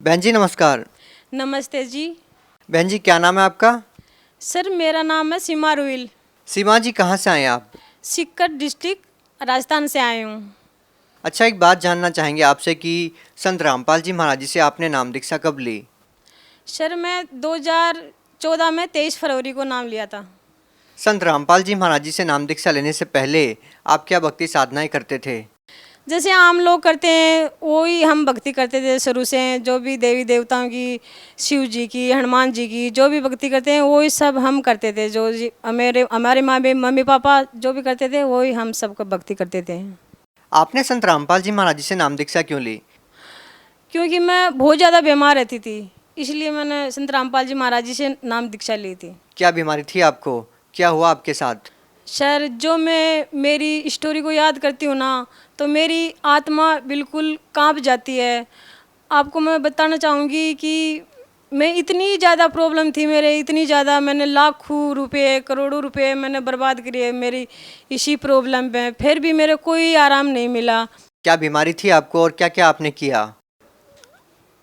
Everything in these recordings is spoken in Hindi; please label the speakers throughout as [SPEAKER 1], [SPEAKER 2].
[SPEAKER 1] बहन जी नमस्कार।
[SPEAKER 2] नमस्ते जी।
[SPEAKER 1] बहन जी क्या नाम है आपका?
[SPEAKER 2] सर मेरा नाम है सीमा रुइल।
[SPEAKER 1] सीमा जी कहाँ से आए आप?
[SPEAKER 2] सीकर डिस्ट्रिक्ट राजस्थान से आए हूँ।
[SPEAKER 1] अच्छा एक बात जानना चाहेंगे आपसे कि संत रामपाल जी महाराज जी से आपने नाम दीक्षा कब ली?
[SPEAKER 2] सर मैं 2014 में 23 फरवरी को नाम लिया था।
[SPEAKER 1] संत रामपाल जी महाराज जी से नाम दीक्षा लेने से पहले आप क्या भक्ति साधनाएं करते थे?
[SPEAKER 2] जैसे आम लोग करते हैं वही हम भक्ति करते थे शुरू से। जो भी देवी देवताओं की, शिव जी की, हनुमान जी की जो भी भक्ति करते हैं वही सब हम करते थे। जो हमारे माँ मम्मी पापा जो भी करते थे वही हम सबको भक्ति करते थे।
[SPEAKER 1] आपने संत रामपाल जी महाराज जी से नाम दीक्षा क्यों ली?
[SPEAKER 2] क्योंकि मैं बहुत ज़्यादा बीमार रहती थी, इसलिए मैंने संत रामपाल जी महाराज जी से नाम दीक्षा ली थी।
[SPEAKER 1] क्या बीमारी थी आपको? क्या हुआ आपके साथ?
[SPEAKER 2] सर जो मैं मेरी स्टोरी को याद करती हूँ ना तो मेरी आत्मा बिल्कुल कांप जाती है। आपको मैं बताना चाहूँगी कि मैं इतनी ज़्यादा प्रॉब्लम थी मेरे, इतनी ज़्यादा मैंने लाखों रुपए करोड़ों रुपए मैंने बर्बाद किए मेरी इसी प्रॉब्लम पे, फिर भी मेरे कोई आराम नहीं मिला।
[SPEAKER 1] क्या बीमारी थी आपको और क्या क्या आपने किया?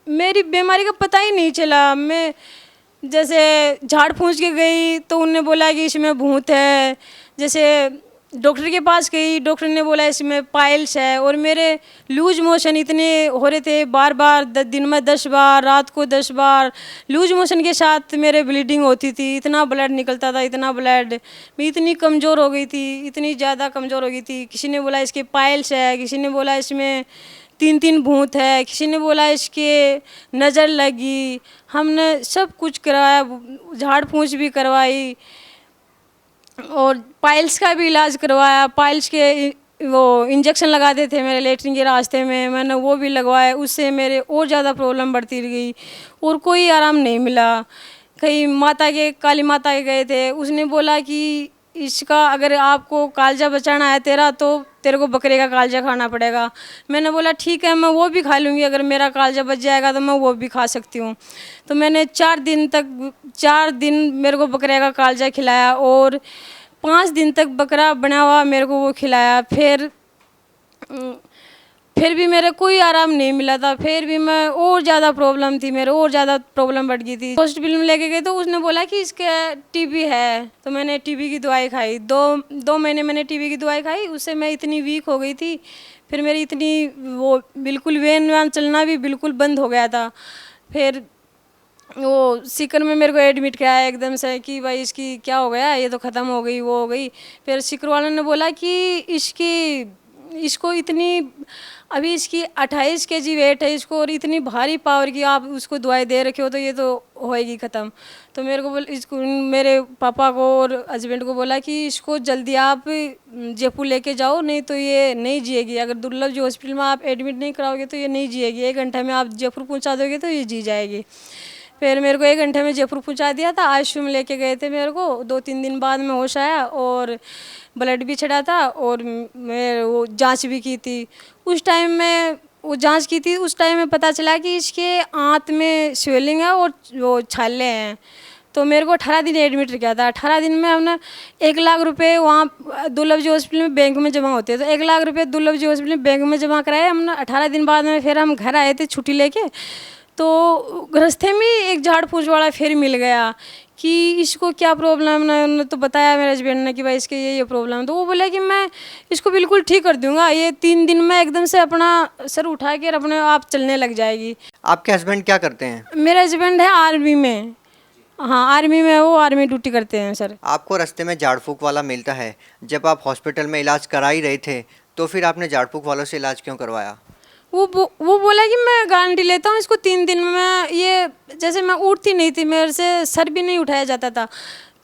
[SPEAKER 2] मेरी बीमारी का पता ही नहीं चला। मैं जैसे झाड़ फूंक के गई तो उनने बोला कि इसमें भूत है। जैसे डॉक्टर के पास गई, डॉक्टर ने बोला इसमें पाइल्स है। और मेरे लूज मोशन इतने हो रहे थे, बार बार दिन में 10 बार, रात को 10 बार लूज मोशन के साथ मेरे ब्लीडिंग होती थी। इतना ब्लड निकलता था, इतना ब्लड। मैं इतनी कमज़ोर हो गई थी, इतनी ज़्यादा कमज़ोर हो गई थी। किसी ने बोला इसके पाइल्स है, किसी ने बोला इसमें 3 भूत है, किसी ने बोला इसके नज़र लगी। हमने सब कुछ करवाया, झाड़ फूंक भी करवाई और पाइल्स का भी इलाज करवाया। पाइल्स के वो इंजेक्शन लगाते थे मेरे लेटरिन के रास्ते में, मैंने वो भी लगवाया। उससे मेरे और ज़्यादा प्रॉब्लम बढ़ती गई और कोई आराम नहीं मिला। कहीं माता के, काली माता के गए थे, उसने बोला कि इसका अगर आपको कालजा बचाना है तेरा तो तेरे को बकरे का कालजा खाना पड़ेगा। मैंने बोला ठीक है मैं वो भी खा लूँगी, अगर मेरा कालजा बच जाएगा तो मैं वो भी खा सकती हूँ। तो मैंने 4 दिन मेरे को बकरे का कालजा खिलाया और 5 दिन तक बकरा बना हुआ मेरे को वो खिलाया। फिर भी मेरे कोई आराम नहीं मिला था। फिर भी मैं और ज़्यादा प्रॉब्लम थी, मेरे और ज़्यादा प्रॉब्लम बढ़ गई थी। हॉस्पिटल में लेके गए तो उसने बोला कि इसके टीबी है। तो मैंने टीबी की दवाई खाई, दो महीने मैंने टीबी की दवाई खाई। उससे मैं इतनी वीक हो गई थी, फिर मेरी इतनी वो बिल्कुल वेन वैन चलना भी बिल्कुल बंद हो गया था। फिर वो सीकर में मेरे को एडमिट किया एकदम से कि भाई इसकी क्या हो गया, ये तो ख़त्म हो गई, वो हो गई। फिर सीकर वालों ने बोला कि इसको इतनी अभी इसकी 28 केजी वेट है इसको और इतनी भारी पावर की आप उसको दवाई दे रखे हो तो ये तो होएगी ख़त्म। तो मेरे को इसको मेरे पापा को और हस्बैंड को बोला कि इसको जल्दी आप जयपुर लेके जाओ, नहीं तो ये नहीं जिएगी। अगर दुर्लभ जी हॉस्पिटल में आप एडमिट नहीं कराओगे तो ये नहीं जिएगी। 1 घंटे में आप जयपुर पहुँचा दोगे तो ये जी जाएगी। फिर मेरे को 1 घंटे में जयपुर पहुंचा दिया था। आईसीयू में लेके गए थे मेरे को। 2-3 दिन बाद में होश आया और ब्लड भी चढ़ा था और मैं वो जांच भी की थी। उस टाइम में वो जांच की थी, उस टाइम में पता चला कि इसके आंत में स्वेलिंग है और वो छाले हैं। तो मेरे को 18 दिन एडमिट किया था। 18 दिन में हमने 1 लाख रुपए वहाँ दुर्लभ जी हॉस्पिटल में बैंक में जमा होते हैं, तो 1 लाख रुपए दुर्लभ जी हॉस्पिटल में बैंक में जमा कराए हमने। 18 दिन बाद में फिर हम घर आए थे छुट्टी लेके। तो रास्ते में एक झाड़ फूस वाला फिर मिल गया कि इसको क्या प्रॉब्लम है। उन्होंने तो बताया मेरे हस्बैंड ने कि भाई इसके ये प्रॉब्लम है। तो वो बोला कि मैं इसको बिल्कुल ठीक कर दूंगा, ये 3 दिन में एकदम से अपना सर उठा के अपने आप चलने लग जाएगी।
[SPEAKER 1] आपके हस्बैंड क्या करते हैं?
[SPEAKER 2] मेरे हस्बैंड है आर्मी में। हाँ आर्मी में, वो आर्मी ड्यूटी करते हैं सर।
[SPEAKER 1] आपको रास्ते में झाड़ फूक वाला मिलता है, जब आप हॉस्पिटल में इलाज करा ही रहे थे तो फिर आपने झाड़ फूक वालों से इलाज क्यों करवाया?
[SPEAKER 2] वो बोला कि मैं गारंटी लेता हूँ इसको 3 दिन में। ये जैसे मैं उठती नहीं थी, मेरे से सर भी नहीं उठाया जाता था।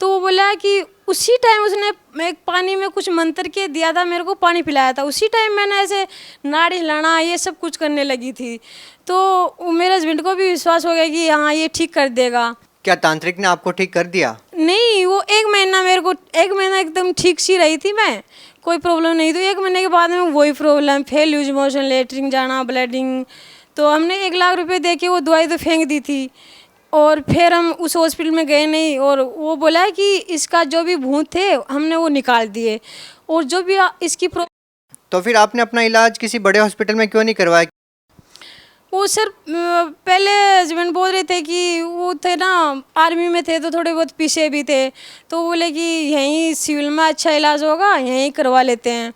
[SPEAKER 2] तो वो बोला कि उसी टाइम उसने एक पानी में कुछ मंत्र के दिया था, मेरे को पानी पिलाया था। उसी टाइम मैंने ऐसे नाड़ी हिलाना ये सब कुछ करने लगी थी। तो मेरे हस्बैंड को भी विश्वास हो गया कि हाँ ये ठीक कर देगा।
[SPEAKER 1] क्या तांत्रिक ने आपको ठीक कर दिया?
[SPEAKER 2] नहीं, वो 1 महीना मेरे को 1 महीना एकदम ठीक सी रही थी मैं, कोई प्रॉब्लम नहीं। तो 1 महीने के बाद में वही प्रॉब्लम, फिर लूज मोशन, लेटरिन जाना, ब्लीडिंग। तो हमने 1 लाख रुपए दे के वो दवाई तो फेंक दी थी और फिर हम उस हॉस्पिटल में गए नहीं। और वो बोला कि इसका जो भी भूत थे हमने वो निकाल दिए और जो भी इसकी
[SPEAKER 1] तो फिर आपने अपना इलाज किसी बड़े हॉस्पिटल में क्यों नहीं करवाया?
[SPEAKER 2] वो सर पहले हस्बैंड बोल रहे थे कि वो थे ना आर्मी में थे तो थोड़े बहुत पीछे भी थे, तो बोले कि यहीं सिविल में अच्छा इलाज होगा, यहीं करवा लेते हैं।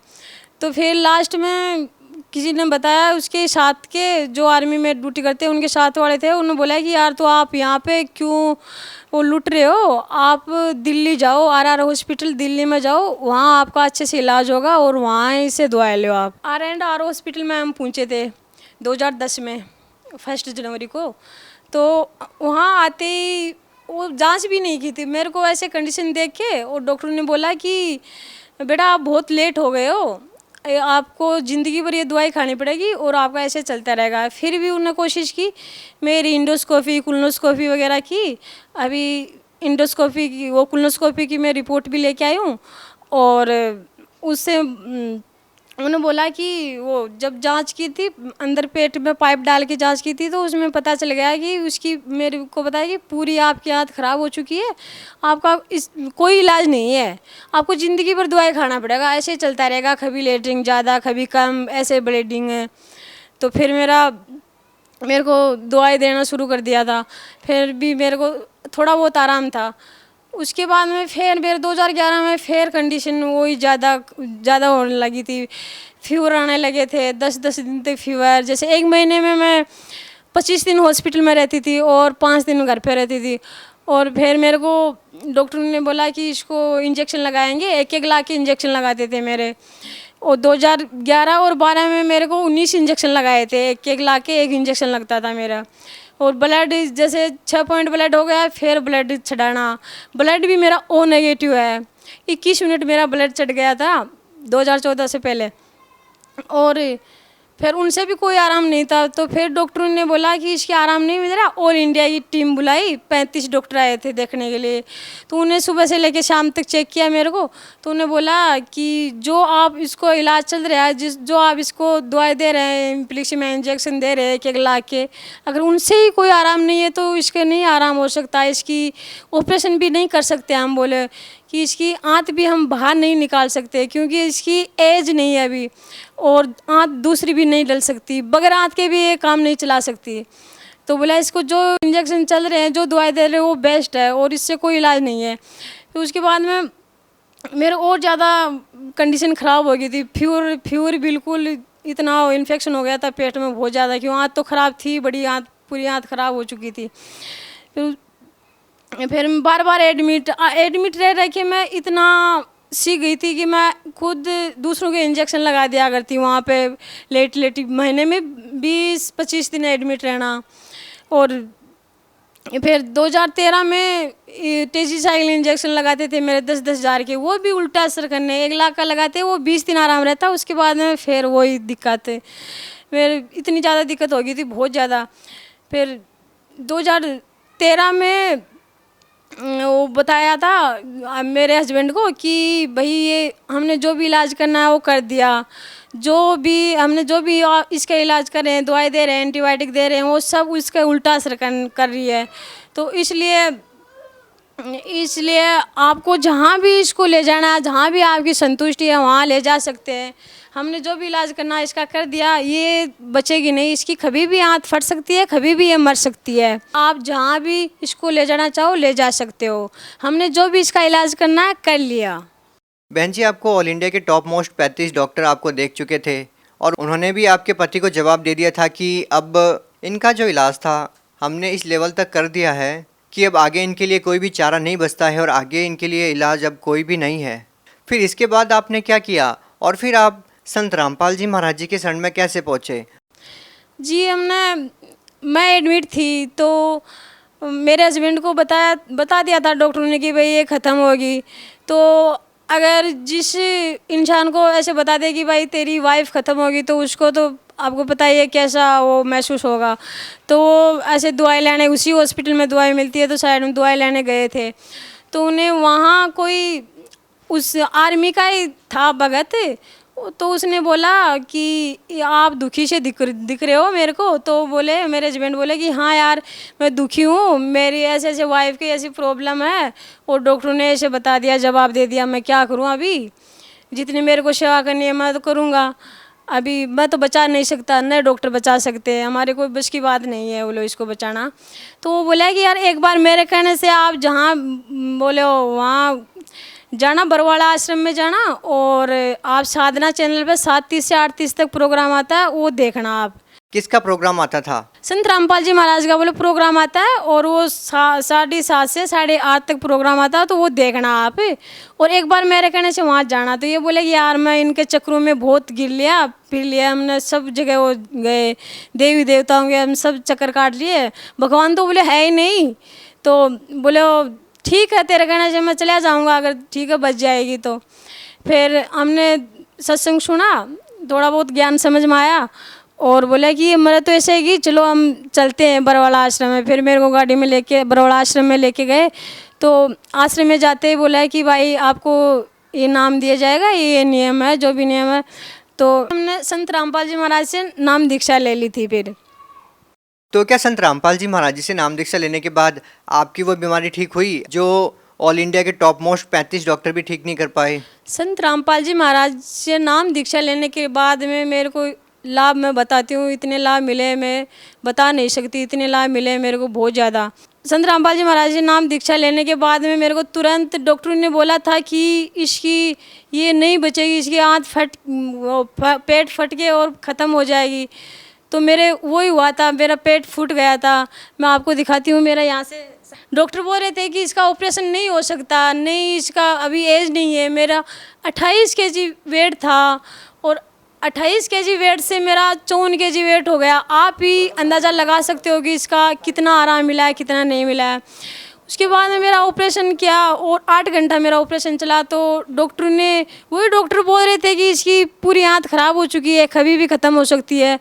[SPEAKER 2] तो फिर लास्ट में किसी ने बताया, उसके साथ के जो आर्मी में ड्यूटी करते हैं उनके साथ वाले थे, उन्होंने बोला कि यार तो आप यहाँ पे क्यों वो लूट रहे हो, आप दिल्ली जाओ, आर हॉस्पिटल दिल्ली में जाओ, वहाँ आपका अच्छे से इलाज होगा और वहाँ से दवाई लो आप। R&R हॉस्पिटल में हम पहुँचे थे 2010 में 1 जनवरी को। तो वहाँ आते ही वो जांच भी नहीं की थी, मेरे को ऐसे कंडीशन देख के और डॉक्टर ने बोला कि बेटा आप बहुत लेट हो गए हो, आपको ज़िंदगी भर ये दवाई खानी पड़ेगी और आपका ऐसे चलता रहेगा। फिर भी उन्होंने कोशिश की, मेरी इंडोस्कोपी कुलोनोस्कोपी वगैरह की, अभी इंडोस्कोपी की वो कुलोनोस्कोपी की मैं रिपोर्ट भी लेके आई हूँ। और उससे उन्होंने बोला कि वो जब जांच की थी अंदर पेट में पाइप डाल के जांच की थी, तो उसमें पता चल गया कि उसकी, मेरे को बताया कि पूरी आपकी आंत खराब हो चुकी है, आपका इस कोई इलाज नहीं है, आपको ज़िंदगी भर दवाई खाना पड़ेगा, ऐसे ही चलता रहेगा, कभी ब्लीडिंग ज़्यादा कभी कम, ऐसे ब्लीडिंग है। तो फिर मेरे को दवाई देना शुरू कर दिया था, फिर भी मेरे को थोड़ा बहुत आराम था। उसके बाद में फिर मेरे 2011 में फिर कंडीशन वही ज़्यादा होने लगी थी, फीवर आने लगे थे, 10-10 दिन तक फीवर, जैसे एक महीने में मैं 25 दिन हॉस्पिटल में रहती थी और 5 दिन घर पे रहती थी। और फिर मेरे को डॉक्टर ने बोला कि इसको इंजेक्शन लगाएंगे, 1-1 लाख के इंजेक्शन लगाते थे मेरे, और 2011 और 12 में मेरे को 19 इंजेक्शन लगाए थे, 1-1 लाख के एक इंजेक्शन लगता था मेरा। और ब्लड जैसे 6 पॉइंट ब्लड हो गया, फिर ब्लड चढ़ाना, ब्लड भी मेरा O नेगेटिव है, 21 यूनिट मेरा ब्लड चढ़ गया था 2014 से पहले। और फिर उनसे भी कोई आराम नहीं था, तो फिर डॉक्टरों ने बोला कि इसके आराम नहीं मिल रहा, ऑल इंडिया की टीम बुलाई, 35 डॉक्टर आए थे देखने के लिए। तो उन्हें सुबह से लेकर शाम तक चेक किया मेरे को, तो उन्हें बोला कि जो आप इसको इलाज चल रहा है, जो आप इसको दवाई दे रहे हैं, इम्प्लिक्सी में इंजेक्शन दे रहे हैं 1-1 लाख के, अगर उनसे ही कोई आराम नहीं है तो इसके नहीं आराम हो सकता, इसकी ऑपरेशन भी नहीं कर सकते। हम बोले कि इसकी आंत भी हम बाहर नहीं निकाल सकते क्योंकि इसकी एज नहीं है अभी, और आंत दूसरी भी नहीं डल सकती, बगैर आंत के भी ये काम नहीं चला सकती। तो बोला इसको जो इंजेक्शन चल रहे हैं, जो दवाई दे रहे हैं वो बेस्ट है और इससे कोई इलाज नहीं है। फिर उसके बाद में मेरे और ज़्यादा कंडीशन ख़राब हो गई थी, फीवर बिल्कुल इतना इन्फेक्शन हो गया था पेट में बहुत ज़्यादा, क्यों आंत तो ख़राब थी, बड़ी आंत, पूरी आंत ख़राब हो चुकी थी। फिर बार बार एडमिट रह रह के मैं इतना सीख गई थी कि मैं खुद दूसरों के इंजेक्शन लगा दिया करती वहाँ पे, लेट महीने में 20-25 दिन एडमिट रहना। और फिर 2013 में टेजीसाइक्लिन इंजेक्शन लगाते थे मेरे 10-10 हज़ार के, वो भी उल्टा असर करने, 1 लाख का लगाते वो 20 दिन आराम रहता, उसके बाद में फिर वही दिक्कत है, मेरे इतनी ज़्यादा दिक्कत हो गई थी, बहुत ज़्यादा। फिर 2013 में वो बताया था मेरे हस्बैंड को कि भाई ये हमने जो भी इलाज करना है वो कर दिया, हमने जो भी इसका इलाज कर रहे हैं, दवाई दे रहे हैं, एंटीबायोटिक दे रहे हैं, वो सब उसका उल्टा असर कर रही है। तो इसलिए आपको जहाँ भी इसको ले जाना है, जहाँ भी आपकी संतुष्टि है वहाँ ले जा सकते हैं। हमने जो भी इलाज करना है इसका कर दिया, ये बचेगी नहीं, इसकी कभी भी आंत फट सकती है, कभी भी ये मर सकती है। आप जहाँ भी इसको ले जाना चाहो ले जा सकते हो, हमने जो भी इसका इलाज करना है कर लिया।
[SPEAKER 1] बहन जी, आपको ऑल इंडिया के टॉप मोस्ट 35 डॉक्टर आपको देख चुके थे और उन्होंने भी आपके पति को जवाब दे दिया था कि अब इनका जो इलाज था हमने इस लेवल तक कर दिया है कि अब आगे इनके लिए कोई भी चारा नहीं बचता है और आगे इनके लिए इलाज अब कोई भी नहीं है। फिर इसके बाद आपने क्या किया और फिर आप संत रामपाल जी महाराज जी के शरण में कैसे पहुँचे?
[SPEAKER 2] जी मैं एडमिट थी, तो मेरे हस्बैंड को बता दिया था डॉक्टर ने कि भाई ये ख़त्म होगी। तो अगर जिस इंसान को ऐसे बता दे कि भाई तेरी वाइफ ख़त्म होगी, तो उसको तो आपको पता ही है कैसा वो महसूस होगा। तो वो ऐसे दवाई लेने, उसी हॉस्पिटल में दवाई मिलती है, तो साइड में दवाई लेने गए थे, तो उन्हें वहाँ कोई उस आर्मी का ही था भगत, तो उसने बोला कि आप दुखी से दिख रहे हो मेरे को। तो बोले, मेरे हस्बैंड बोले कि हाँ यार मैं दुखी हूँ, मेरी ऐसे ऐसे वाइफ की ऐसी प्रॉब्लम है, और डॉक्टर ने ऐसे बता दिया, जवाब दे दिया, मैं क्या करूँ, अभी जितनी मेरे को सेवा करनी है मैं तो करूँगा। अभी मैं तो बचा नहीं सकता, नए डॉक्टर बचा सकते हैं, हमारे कोई बस की बात नहीं है बोलो इसको बचाना। तो वो बोला कि यार एक बार मेरे कहने से आप जहाँ बोले हो वहाँ जाना, बरवाड़ा आश्रम में जाना, और आप साधना चैनल पे 7:30 से 8:30 तक प्रोग्राम आता है, वो देखना आप।
[SPEAKER 1] किसका प्रोग्राम आता था?
[SPEAKER 2] संत रामपाल जी महाराज का बोले प्रोग्राम आता है, और वो 7:30 से 8:30 तक प्रोग्राम आता है, तो वो देखना आप। और एक बार मेरे कहने से वहाँ जाना। तो ये बोले कि यार मैं इनके चक्रों में बहुत गिर लिया, फिर लिया, हमने सब जगह वो गए, देवी देवताओं के हम सब चक्कर काट लिए, भगवान तो बोले है ही नहीं। तो बोले ठीक है तेरे कहने से मैं चला जाऊँगा, अगर ठीक है बच जाएगी तो। फिर हमने सत्संग सुना, थोड़ा बहुत ज्ञान समझ में आया, और बोला कि मेरा तो ऐसे है कि चलो हम चलते हैं बरवाड़ा आश्रम में। फिर मेरे को गाड़ी में लेके बरवाड़ा आश्रम में लेके गए। तो आश्रम में जाते ही बोला है कि भाई आपको ये नाम दिया जाएगा, ये नियम है, जो भी नियम है। तो हमने संत रामपाल जी महाराज से नाम दीक्षा ले ली थी। फिर
[SPEAKER 1] तो क्या संत रामपाल जी महाराज जी से नाम दीक्षा लेने के बाद आपकी वो बीमारी ठीक हुई जो ऑल इंडिया के टॉप मोस्ट 35 डॉक्टर भी ठीक नहीं कर पाए?
[SPEAKER 2] संत रामपाल जी महाराज से नाम दीक्षा लेने के बाद में मेरे को लाभ मैं बताती हूँ, इतने लाभ मिले मैं बता नहीं सकती, इतने लाभ मिले मेरे को बहुत ज़्यादा। संत रामपाल जी महाराज जी नाम दीक्षा लेने के बाद में मेरे को तुरंत डॉक्टर ने बोला था कि इसकी ये नहीं बचेगी, इसकी पेट फट के और ख़त्म हो जाएगी। तो मेरे वही हुआ था, मेरा पेट फूट गया था। मैं आपको दिखाती हूँ, मेरा यहाँ से डॉक्टर बोल रहे थे कि इसका ऑपरेशन नहीं हो सकता, नहीं इसका अभी एज नहीं है। मेरा 28 kg वेट था, और 28 kg वेट से मेरा 54 kg वेट हो गया। आप ही अंदाज़ा लगा सकते हो कि इसका कितना आराम मिला है, कितना नहीं मिला है। उसके बाद में मेरा ऑपरेशन किया, और 8 घंटा मेरा ऑपरेशन चला। तो डॉक्टर ने, वही डॉक्टर बोल रहे थे कि इसकी पूरी आंत ख़राब हो चुकी है, कभी भी ख़त्म हो सकती है।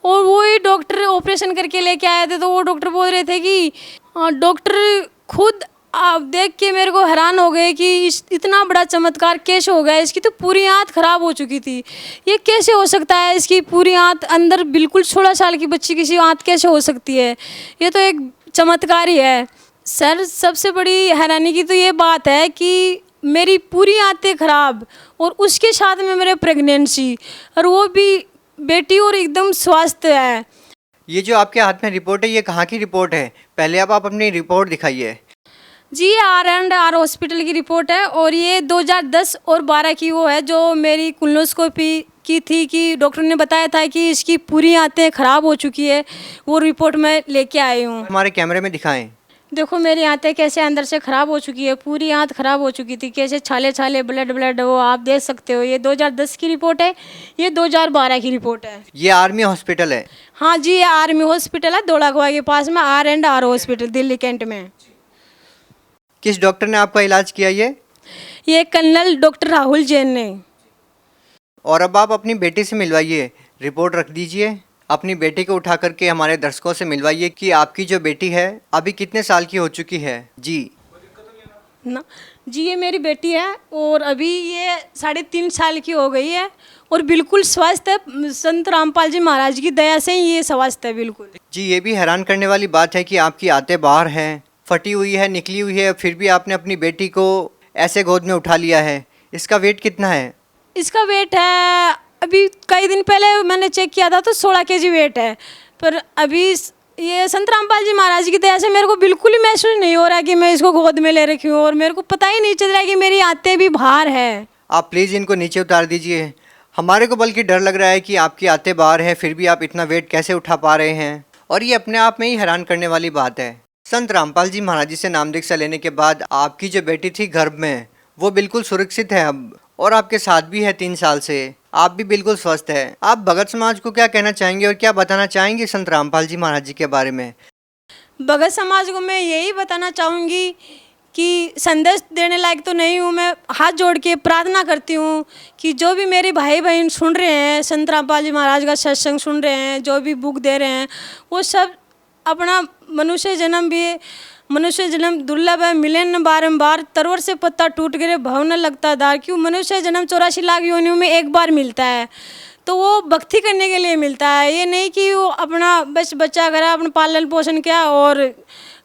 [SPEAKER 2] और वही डॉक्टर ऑपरेशन करके लेके आए थे। तो वो डॉक्टर बोल रहे थे कि डॉक्टर खुद आप देख के मेरे को हैरान हो गए कि इतना बड़ा चमत्कार कैसे हो गया, इसकी तो पूरी आंत खराब हो चुकी थी, ये कैसे हो सकता है, इसकी पूरी आंत अंदर बिल्कुल 16 साल की बच्ची की आंत कैसे हो सकती है, ये तो एक चमत्कार ही है। सर सबसे बड़ी हैरानी की तो ये बात है कि मेरी पूरी आंतें खराब, और उसके साथ में मेरे प्रेगनेंसी, और वो भी बेटी, और एकदम स्वस्थ है।
[SPEAKER 1] ये जो आपके हाथ में रिपोर्ट है, ये कहाँ की रिपोर्ट है? पहले आप अपनी रिपोर्ट दिखाइए।
[SPEAKER 2] जी, R&R हॉस्पिटल की रिपोर्ट है, और ये 2010 और 12 की वो है, जो मेरी कोलोनोस्कोपी की थी कि डॉक्टर ने बताया था कि इसकी पूरी आंतें ख़राब हो चुकी है। वो रिपोर्ट मैं लेके आई हूँ।
[SPEAKER 1] हमारे कैमरे में दिखाएं।
[SPEAKER 2] देखो मेरी आंतें कैसे अंदर से ख़राब हो चुकी है, पूरी आंत ख़राब हो चुकी थी, कैसे छाले छाले ब्लड वो आप देख सकते हो। ये 2010 की रिपोर्ट है, ये 2012 की रिपोर्ट है।
[SPEAKER 1] ये आर्मी हॉस्पिटल है?
[SPEAKER 2] हाँ जी, ये आर्मी हॉस्पिटल है, धौलाकुआं के पास में, R&R हॉस्पिटल, दिल्ली कैंट में।
[SPEAKER 1] किस डॉक्टर ने आपका इलाज किया
[SPEAKER 2] ये कर्नल डॉक्टर राहुल जैन ने।
[SPEAKER 1] और अब आप अपनी बेटी से मिलवाइए, रिपोर्ट रख दीजिए, अपनी बेटी को उठा करके हमारे दर्शकों से मिलवाइए कि आपकी जो बेटी है अभी कितने साल की हो चुकी है। जी
[SPEAKER 2] ना जी, ये मेरी बेटी है, और अभी ये 3.5 साल की हो गई है, और बिल्कुल स्वस्थ है। संत रामपाल जी महाराज की दया से ही ये स्वस्थ है बिल्कुल।
[SPEAKER 1] जी, ये भी हैरान करने वाली बात है कि आपकी आंतें बाहर हैं, फटी हुई है, निकली हुई है, फिर भी आपने अपनी बेटी को ऐसे गोद में उठा लिया है। इसका वेट कितना है?
[SPEAKER 2] इसका वेट है, अभी कई दिन पहले मैंने चेक किया था तो 16 kg वेट है। पर अभी ये संत रामपाल जी महाराज की दया से मेरे को बिल्कुल ही महसूस नहीं हो रहा कि मैं इसको गोद में ले रखी हूँ, और मेरे को पता ही नहीं चल रहा कि मेरी आंतें भी बाहर है।
[SPEAKER 1] आप प्लीज़ इनको नीचे उतार दीजिए। हमारे को बल्कि डर लग रहा है कि आपकी आंतें बाहर हैं, फिर भी आप इतना वेट कैसे उठा पा रहे हैं, और ये अपने आप में ही हैरान करने वाली बात है। संत रामपाल जी महाराज जी से नाम दीक्षा लेने के बाद आपकी जो बेटी थी गर्भ में, वो बिल्कुल सुरक्षित है अब, और आपके साथ भी है 3 साल से, आप भी बिल्कुल स्वस्थ है। आप भगत समाज को क्या कहना चाहेंगे और क्या बताना चाहेंगे संत रामपाल जी महाराज जी के बारे में?
[SPEAKER 2] भगत समाज को मैं यही बताना चाहूँगी कि संदेश देने लायक तो नहीं हूँ, मैं हाथ जोड़ के प्रार्थना करती हूँ कि जो भी मेरे भाई बहन सुन रहे हैं, संत रामपाल जी महाराज का सत्संग सुन रहे हैं, जो भी बुक दे रहे हैं, वो सब अपना मनुष्य जन्म दुर्लभ है, मिले न बारंबार, तरवर से पत्ता टूट गिरे भव न लगता दार। क्यों मनुष्य जन्म 84 लाख योनियों में एक बार मिलता है, तो वो भक्ति करने के लिए मिलता है। ये नहीं कि वो अपना बस बच्चा करा, अपना पालन पोषण किया और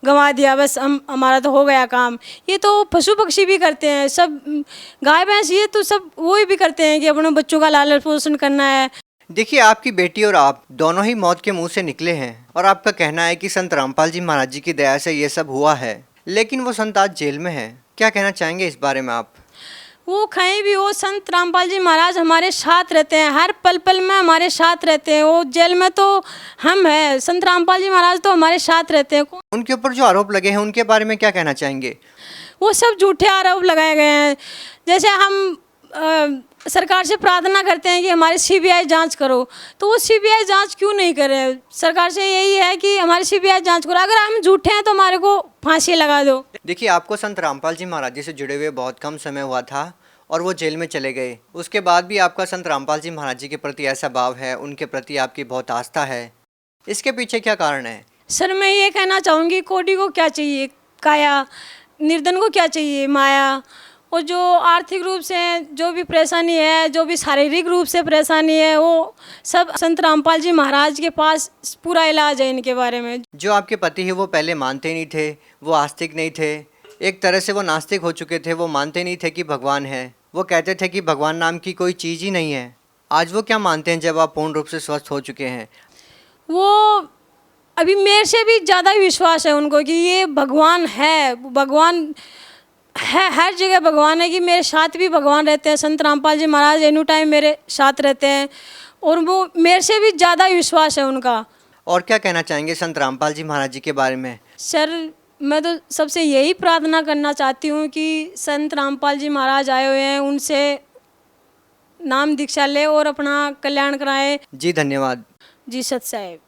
[SPEAKER 2] गंवा दिया, बस हमारा तो हो गया काम। ये तो पशु पक्षी भी करते हैं, सब गाय भैंस, ये तो सब वो भी करते हैं कि अपने बच्चों का लालन पोषण करना है।
[SPEAKER 1] देखिए, आपकी बेटी और आप दोनों ही मौत के मुंह से निकले हैं और आपका कहना है कि संत रामपाल जी महाराज जी की दया से ये सब हुआ है, लेकिन वो संत आज जेल में है। क्या कहना चाहेंगे इस बारे में आप?
[SPEAKER 2] वो कहीं भी हो, संत रामपाल जी महाराज हमारे साथ रहते हैं, हर पल पल में हमारे साथ रहते हैं। वो जेल में तो हम हैं, संत रामपाल जी महाराज तो हमारे साथ रहते हैं।
[SPEAKER 1] उनके ऊपर जो आरोप लगे हैं उनके बारे में क्या कहना चाहेंगे?
[SPEAKER 2] वो सब झूठे आरोप लगाए गए हैं। जैसे हम सरकार से प्रार्थना करते हैं कि हमारी सीबीआई जांच करो, तो वो सीबीआई जांच क्यों नहीं करे? सरकार से यही है कि हमारी सीबीआई जांच करो, अगर हम झूठे हैं तो हमारे को फांसी लगा दो।
[SPEAKER 1] देखिए, आपको संत रामपाल जी महाराज जी से जुड़े हुए बहुत कम समय हुआ था और वो जेल में चले गए। उसके बाद भी आपका संत रामपाल जी महाराज जी के प्रति ऐसा भाव है, उनके प्रति आपकी बहुत आस्था है, इसके पीछे क्या कारण है?
[SPEAKER 2] सर, मैं ये कहना चाहूँगी, कोटी को क्या चाहिए काया, निर्धन को क्या चाहिए माया। और जो आर्थिक रूप से जो भी परेशानी है, जो भी शारीरिक रूप से परेशानी है, वो सब संत रामपाल जी महाराज के पास पूरा इलाज है इनके बारे में।
[SPEAKER 1] जो आपके पति है वो पहले मानते नहीं थे, वो आस्तिक नहीं थे, एक तरह से वो नास्तिक हो चुके थे, वो मानते नहीं थे कि भगवान है, वो कहते थे कि भगवान नाम की कोई चीज़ ही नहीं है। आज वो क्या मानते हैं जब आप पूर्ण रूप से स्वस्थ हो चुके हैं?
[SPEAKER 2] वो अभी मेरे से भी ज़्यादा विश्वास है उनको कि ये भगवान है, भगवान है, हर जगह भगवान है। कि मेरे साथ भी भगवान रहते हैं, संत रामपाल जी महाराज एनी टाइम मेरे साथ रहते हैं, और वो मेरे से भी ज़्यादा विश्वास है उनका।
[SPEAKER 1] और क्या कहना चाहेंगे संत रामपाल जी महाराज जी के बारे में?
[SPEAKER 2] सर, मैं तो सबसे यही प्रार्थना करना चाहती हूँ कि संत रामपाल जी महाराज आए हुए हैं, उनसे नाम दीक्षा ले और अपना कल्याण कराएं।
[SPEAKER 1] जी धन्यवाद।
[SPEAKER 2] जी सत साहेब।